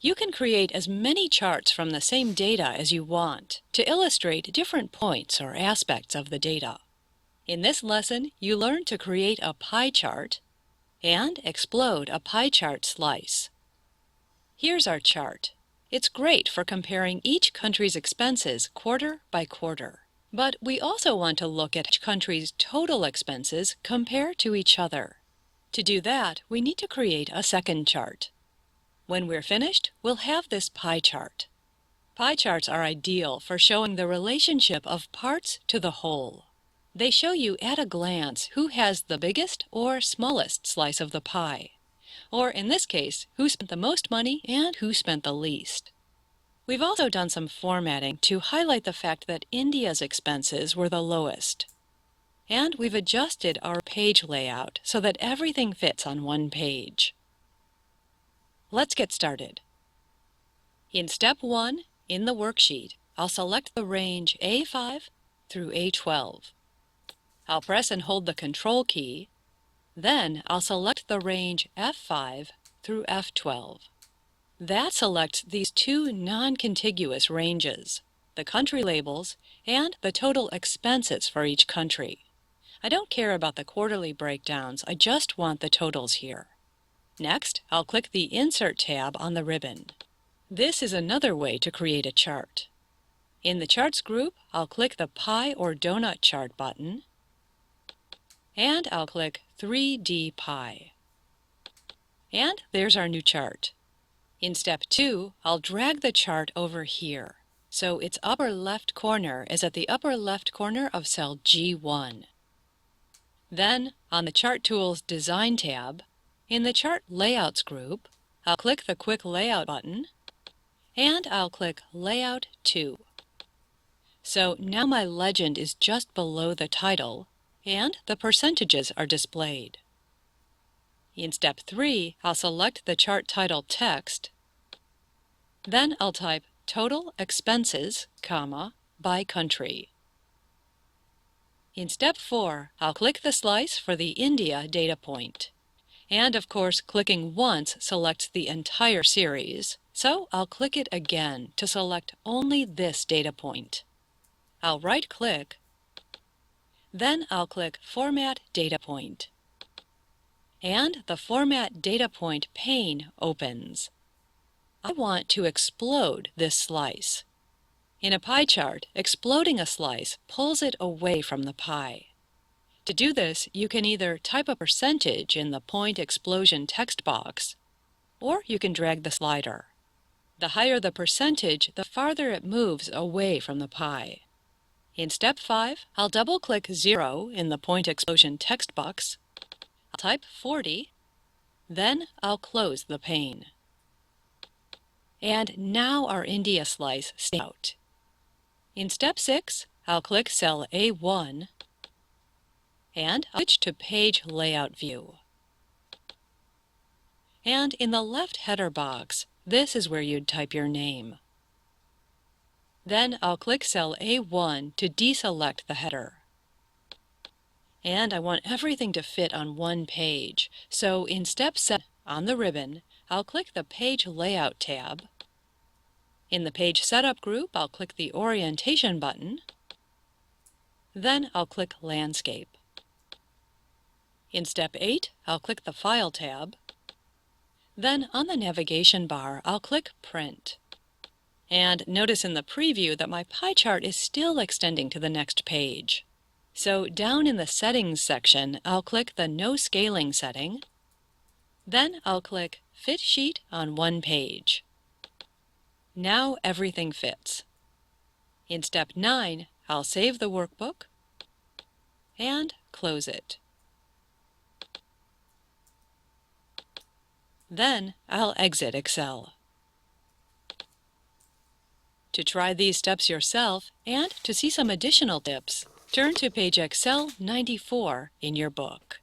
You can create as many charts from the same data as you want to illustrate different points or aspects of the data. In this lesson, you learn to create a pie chart and explode a pie chart slice. Here's our chart. It's great for comparing each country's expenses quarter by quarter. But we also want to look at each country's total expenses compared to each other. To do that, we need to create a second chart. When we're finished, we'll have this pie chart. Pie charts are ideal for showing the relationship of parts to the whole. They show you at a glance who has the biggest or smallest slice of the pie, or in this case, who spent the most money and who spent the least. We've also done some formatting to highlight the fact that India's expenses were the lowest. And we've adjusted our page layout so that everything fits on one page. Let's get started. In step 1, in the worksheet, I'll select the range A5 through A12. I'll press and hold the Control key. Then I'll select the range F5 through F12. That selects these two non-contiguous ranges, the country labels and the total expenses for each country. I don't care about the quarterly breakdowns, I just want the totals here. Next, I'll click the Insert tab on the ribbon. This is another way to create a chart. In the Charts group, I'll click the Pie or Donut Chart button, and I'll click 3D Pie. And there's our new chart. In step 2, I'll drag the chart over here, so its upper left corner is at the upper left corner of cell G1. Then, on the Chart Tools Design tab, in the Chart Layouts group, I'll click the Quick Layout button, and I'll click Layout 2. So now my legend is just below the title, and the percentages are displayed. In step 3, I'll select the chart title text. Then I'll type Total Expenses, by country. In step 4, I'll click the slice for the India data point. And of course, clicking once selects the entire series, so I'll click it again to select only this data point. I'll right-click, then I'll click Format Data Point. And the Format Data Point pane opens. I want to explode this slice. In a pie chart, exploding a slice pulls it away from the pie. To do this, you can either type a percentage in the Point Explosion text box, or you can drag the slider. The higher the percentage, the farther it moves away from the pie. In step 5, I'll double-click 0 in the Point Explosion text box. I'll type 40, then I'll close the pane. And now our India slice stands out. In step 6, I'll click cell A1, and I'll switch to Page Layout View. And in the left header box, this is where you'd type your name. Then I'll click cell A1 to deselect the header. And I want everything to fit on one page, so in step 7 on the ribbon, I'll click the Page Layout tab. In the Page Setup group, I'll click the Orientation button. Then I'll click Landscape. In step 8, I'll click the File tab. Then on the navigation bar, I'll click Print. And notice in the preview that my pie chart is still extending to the next page. So down in the Settings section, I'll click the No Scaling setting. Then I'll click Fit Sheet on one page. Now everything fits. In step 9, I'll save the workbook and close it. Then I'll exit Excel. To try these steps yourself and to see some additional tips, turn to page Excel 94 in your book.